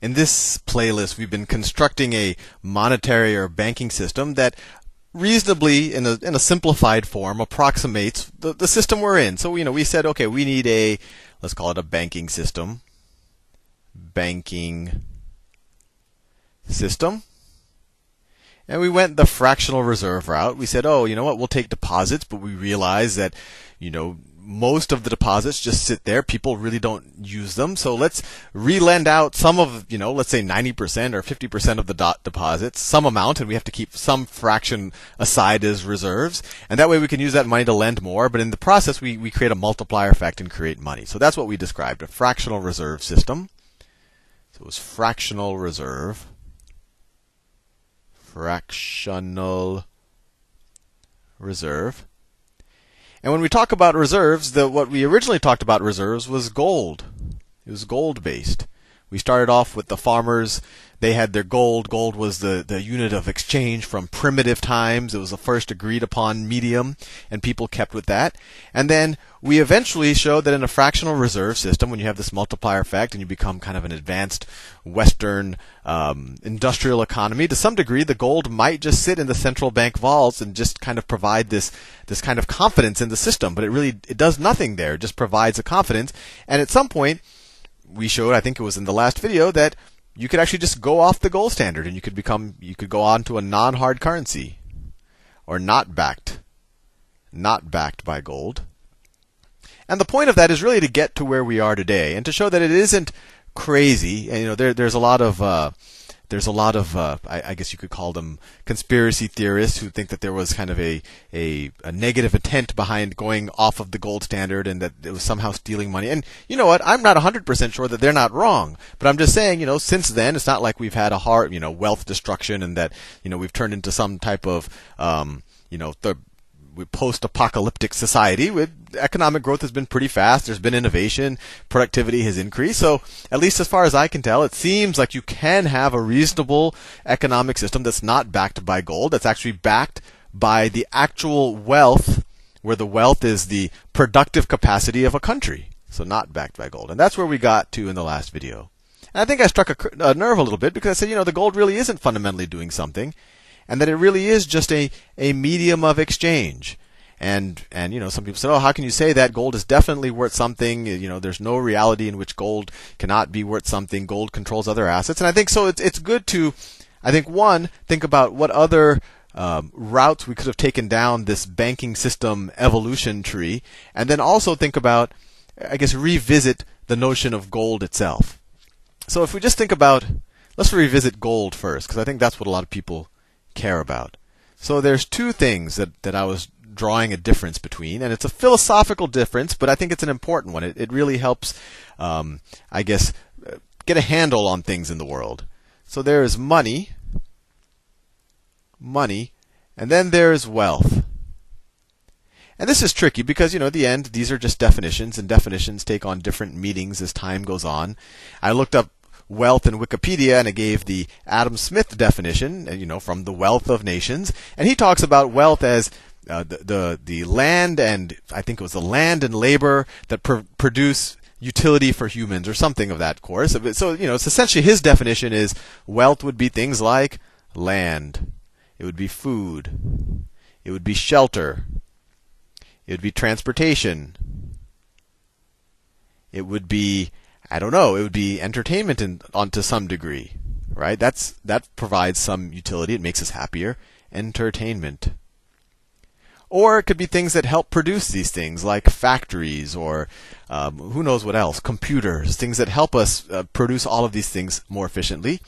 In this playlist, we've been constructing a monetary or banking system that reasonably, in a simplified form, approximates the system we're in. So, we said, okay, we need let's call it a banking system. Banking system. And we went the fractional reserve route. We said, oh, you know what, we'll take deposits, but we realized that, most of the deposits just sit there. People really don't use them. So let's re-lend out some of, let's say 90% or 50% of the deposits, some amount, and we have to keep some fraction aside as reserves. And that way we can use that money to lend more. But in the process, we create a multiplier effect and create money. So that's what we described, a fractional reserve system. So it was fractional reserve. Fractional reserve. And when we talk about reserves, what we originally talked about reserves was gold. It was gold based. We started off with the farmers. They had their gold. Gold was the unit of exchange from primitive times. It was the first agreed upon medium, and people kept with that. And then we eventually showed that in a fractional reserve system, when you have this multiplier effect and you become kind of an advanced Western industrial economy, to some degree, the gold might just sit in the central bank vaults and just kind of provide this kind of confidence in the system. But it does nothing there. It just provides a confidence. And at some point, we showed, I think it was in the last video, that you could actually just go off the gold standard and you could go on to a non-hard currency, or not backed by gold. And the point of that is really to get to where we are today and to show that it isn't crazy. And there's a lot of I guess you could call them conspiracy theorists who think that there was kind of a negative intent behind going off of the gold standard and that it was somehow stealing money. And you know what? I'm not 100% sure that they're not wrong. But I'm just saying, since then, it's not like we've had a hard, wealth destruction and that, we've turned into some type of, post-apocalyptic society. Economic growth has been pretty fast. There's been innovation. Productivity has increased. So, at least as far as I can tell, it seems like you can have a reasonable economic system that's not backed by gold, that's actually backed by the actual wealth, where the wealth is the productive capacity of a country. So not backed by gold. And that's where we got to in the last video. And I think I struck a nerve a little bit because I said, the gold really isn't fundamentally doing something, and that it really is just a medium of exchange. And some people said, oh, how can you say that? Gold is definitely worth something. There's no reality in which gold cannot be worth something. Gold controls other assets. And I think so it's good to, I think, one, think about what other routes we could have taken down this banking system evolution tree, and then also think about, I guess, revisit the notion of gold itself. So if we just think about, let's revisit gold first, because I think that's what a lot of people care about. So there's two things that I was drawing a difference between, and it's a philosophical difference, but I think it's an important one. It really helps, I guess, get a handle on things in the world. So there is money, and then there is wealth. And this is tricky because, at the end, these are just definitions, and definitions take on different meanings as time goes on. I looked up wealth in Wikipedia, and it gave the Adam Smith definition, from The Wealth of Nations. And he talks about wealth as the land, and I think it was the land and labor that produce utility for humans, or something of that course. So, it's essentially his definition is wealth would be things like land, it would be food, it would be shelter, it would be transportation, it would be, it would be entertainment to some degree, right? That provides some utility. It makes us happier. Entertainment. Or it could be things that help produce these things, like factories, or who knows what else, computers, things that help us produce all of these things more efficiently.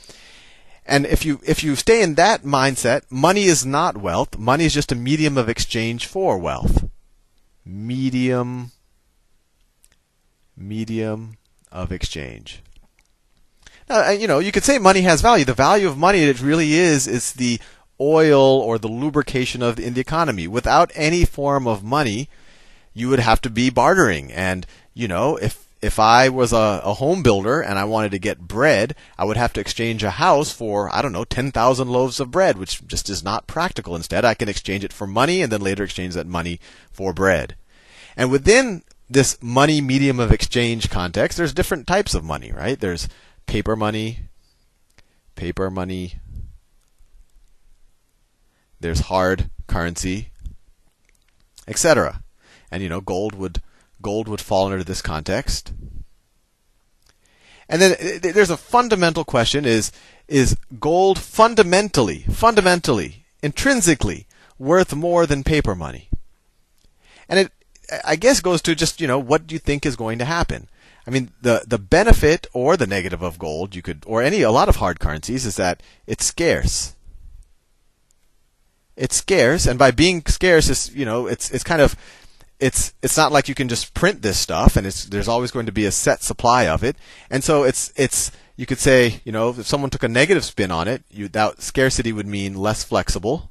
And if you stay in that mindset, money is not wealth. Money is just a medium of exchange for wealth. Medium of exchange. Now, you could say money has value. The value of money, it really is the oil or the lubrication in the economy. Without any form of money, you would have to be bartering. And, if I was a home builder and I wanted to get bread, I would have to exchange a house for, 10,000 loaves of bread, which just is not practical. Instead, I can exchange it for money and then later exchange that money for bread. And within this money medium of exchange context, there's different types of money, right? There's paper money, paper money. There's hard currency, etc. And gold would fall under this context. And then there's a fundamental question: is gold fundamentally, intrinsically worth more than paper money? And it, I guess, goes to just what do you think is going to happen? I mean, the benefit or the negative of gold, or a lot of hard currencies, is that it's scarce. It's scarce, and by being scarce, it's kind of it's not like you can just print this stuff, and there's always going to be a set supply of it. And so it's you could say, if someone took a negative spin on it, that scarcity would mean less flexible.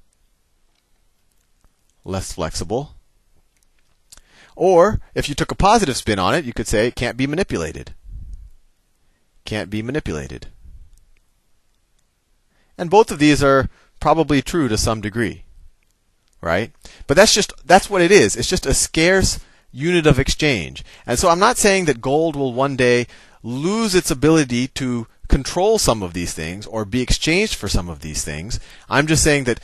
Or if you took a positive spin on it, you could say it can't be manipulated. And both of these are probably true to some degree, right? But that's what it is. It's just a scarce unit of exchange. And so I'm not saying that gold will one day lose its ability to control some of these things or be exchanged for some of these things. I'm just saying that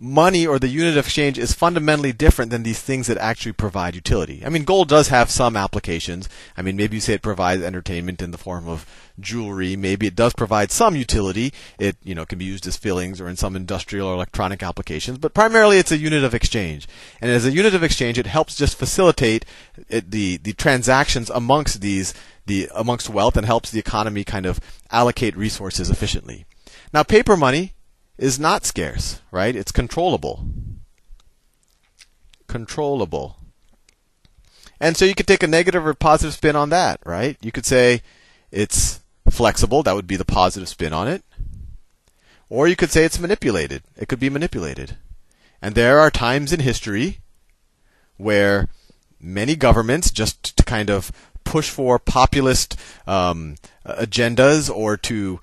money, or the unit of exchange, is fundamentally different than these things that actually provide utility. I mean, gold does have some applications. I mean, maybe you say it provides entertainment in the form of jewelry. Maybe it does provide some utility. It, can be used as fillings or in some industrial or electronic applications. But primarily, it's a unit of exchange. And as a unit of exchange, it helps just facilitate the transactions amongst amongst wealth, and helps the economy kind of allocate resources efficiently. Now, paper money is not scarce, right? It's controllable. And so you could take a negative or positive spin on that, right? You could say it's flexible. That would be the positive spin on it. Or you could say it's manipulated. It could be manipulated. And there are times in history where many governments, just to kind of push for populist agendas, or to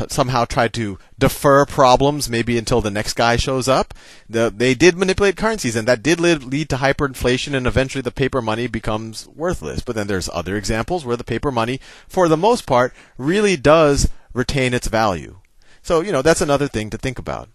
somehow try to defer problems maybe until the next guy shows up, they did manipulate currencies, and that did lead to hyperinflation, and eventually the paper money becomes worthless. But then there's other examples where the paper money, for the most part, really does retain its value. So, that's another thing to think about.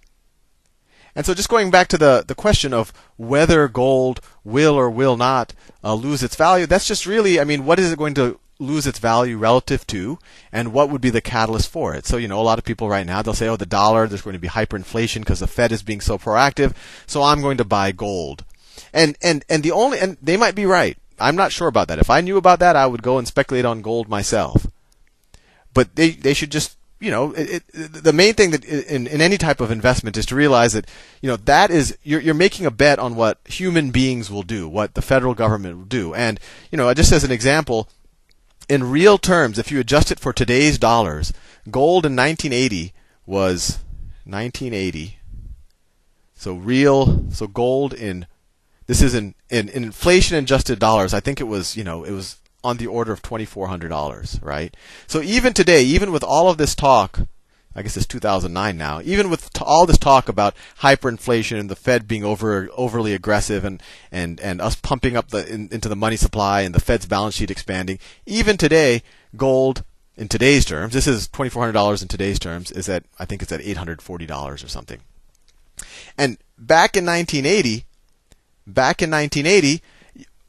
And so just going back to the question of whether gold will or will not lose its value, that's just really, what is it going to lose its value relative to, and what would be the catalyst for it? So, a lot of people right now, they'll say, the dollar, there's going to be hyperinflation because the Fed is being so proactive, so I'm going to buy gold. And they might be right. I'm not sure about that. If I knew about that, I would go and speculate on gold myself. But they should just, the main thing that in any type of investment is to realize that, that is, you're making a bet on what human beings will do, what the federal government will do. And, just as an example, in real terms, if you adjust it for today's dollars, gold in 1980 was 1980. So gold this is in inflation adjusted dollars. I think it was on the order of $2,400, right? So even today, even with all of this talk, I guess it's 2009 now, even with all this talk about hyperinflation and the Fed being overly aggressive and us pumping up into the money supply and the Fed's balance sheet expanding, even today, gold in today's terms, this is $2,400 in today's terms, I think it's at $840 or something. And back in 1980,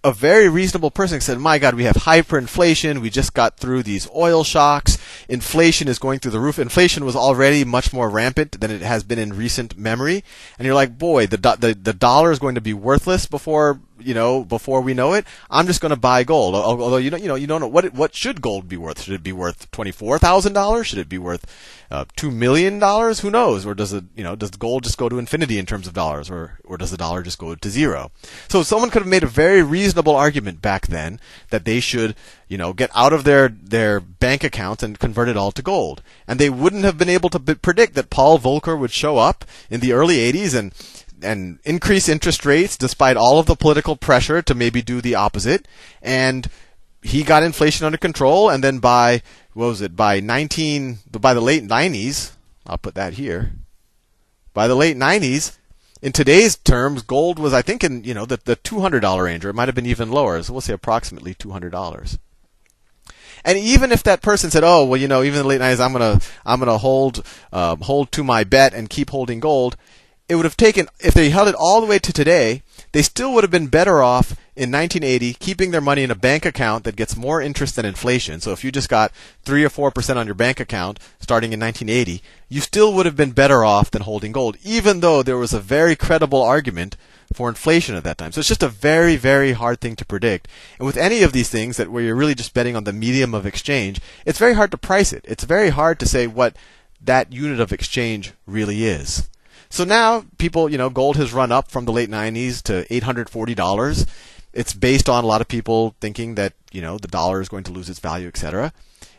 a very reasonable person said, my God, we have hyperinflation. We just got through these oil shocks. Inflation is going through the roof. Inflation was already much more rampant than it has been in recent memory. And you're like, boy, the dollar is going to be worthless before we know it. I'm just going to buy gold. Although you don't know what should gold be worth. Should it be worth $24,000? Should it be worth $2 million? Who knows? Or does gold just go to infinity in terms of dollars, or does the dollar just go to zero? So someone could have made a very reasonable argument back then that they should, get out of their bank accounts and convert it all to gold. And they wouldn't have been able to predict that Paul Volcker would show up in the early 80s and increase interest rates despite all of the political pressure to maybe do the opposite. And he got inflation under control, and then by the late 90s, I'll put that here. By the late 90s, in today's terms, gold was, I think, in the $200 range, or it might have been even lower. So we'll say approximately $200. And even if that person said, "Oh, well, even in the late 90s, I'm gonna hold to my bet and keep holding gold," it would have taken, if they held it all the way to today, they still would have been better off in 1980 keeping their money in a bank account that gets more interest than inflation. So if you just got 3 or 4% on your bank account starting in 1980, you still would have been better off than holding gold, even though there was a very credible argument for inflation at that time. So it's just a very, very hard thing to predict. And with any of these things that where you're really just betting on the medium of exchange, it's very hard to price it. It's very hard to say what that unit of exchange really is. So now people, gold has run up from the late 90s to $840. It's based on a lot of people thinking that, the dollar is going to lose its value, etc.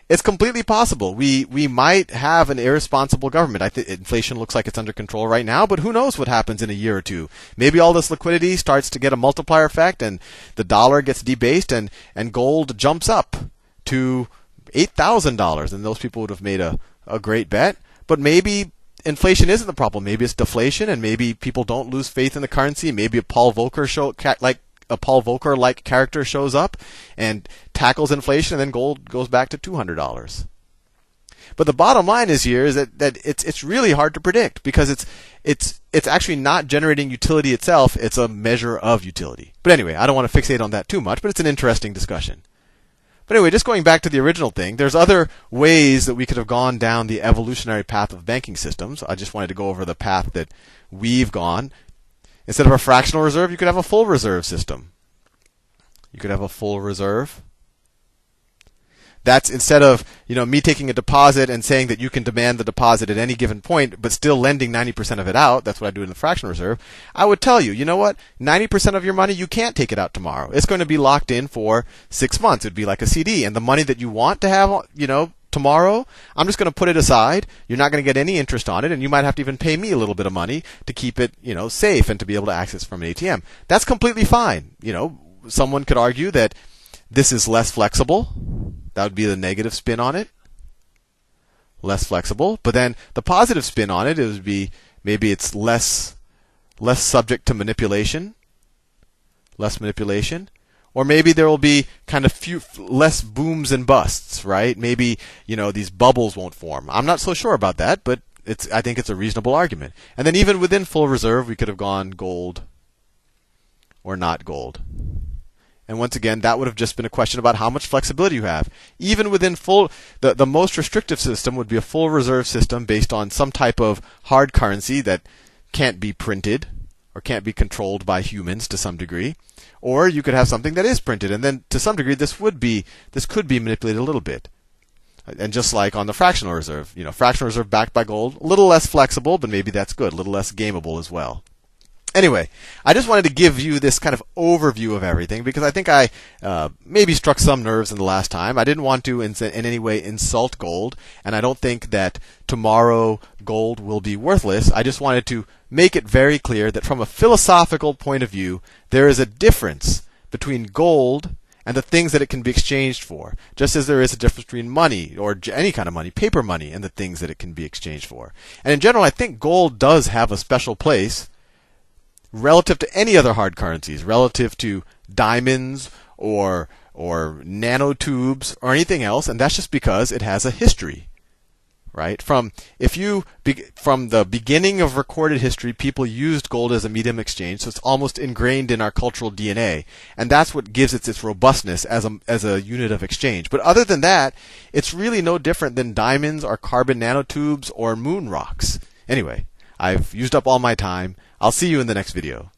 It's completely possible. We might have an irresponsible government. I think inflation looks like it's under control right now, but who knows what happens in a year or two? Maybe all this liquidity starts to get a multiplier effect and the dollar gets debased and gold jumps up to $8,000, and those people would have made a great bet. But maybe inflation isn't the problem. Maybe it's deflation, and maybe people don't lose faith in the currency. Maybe a Paul Volcker-like character shows up and tackles inflation, and then gold goes back to $200. But the bottom line is that it's really hard to predict because it's actually not generating utility itself. It's a measure of utility. But anyway, I don't want to fixate on that too much, but it's an interesting discussion. But anyway, just going back to the original thing, there's other ways that we could have gone down the evolutionary path of banking systems. I just wanted to go over the path that we've gone. Instead of a fractional reserve, you could have a full reserve system. You could have a full reserve. That's instead of, me taking a deposit and saying that you can demand the deposit at any given point, but still lending 90% of it out. That's what I do in the fractional reserve. I would tell you, you know what? 90% of your money, you can't take it out tomorrow. It's going to be locked in for 6 months. It'd be like a CD. And the money that you want to have, tomorrow, I'm just going to put it aside. You're not going to get any interest on it, and you might have to even pay me a little bit of money to keep it, safe and to be able to access from an ATM. That's completely fine. Someone could argue that this is less flexible. That would be the negative spin on it. Less flexible. But then the positive spin on it would be maybe it's less subject to manipulation. Less manipulation. Or maybe there will be kind of less booms and busts, right? Maybe, these bubbles won't form. I'm not so sure about that, but I think it's a reasonable argument. And then even within full reserve, we could have gone gold or not gold. And once again, that would have just been a question about how much flexibility you have. Even within the most restrictive system would be a full reserve system based on some type of hard currency that can't be printed or can't be controlled by humans to some degree. Or you could have something that is printed, and then to some degree this could be manipulated a little bit. And just like on the fractional reserve, fractional reserve backed by gold, a little less flexible, but maybe that's good, a little less gameable as well. Anyway, I just wanted to give you this kind of overview of everything because I think I maybe struck some nerves in the last time. I didn't want to in any way insult gold, and I don't think that tomorrow gold will be worthless. I just wanted to make it very clear that from a philosophical point of view, there is a difference between gold and the things that it can be exchanged for, just as there is a difference between money or any kind of money, paper money, and the things that it can be exchanged for. And in general, I think gold does have a special place relative to any other hard currencies, relative to diamonds or nanotubes or anything else, and that's just because it has a history, right? From the beginning of recorded history, people used gold as a medium exchange, so it's almost ingrained in our cultural DNA, and that's what gives it its robustness as a unit of exchange. But other than that, it's really no different than diamonds or carbon nanotubes or moon rocks. Anyway, I've used up all my time. I'll see you in the next video.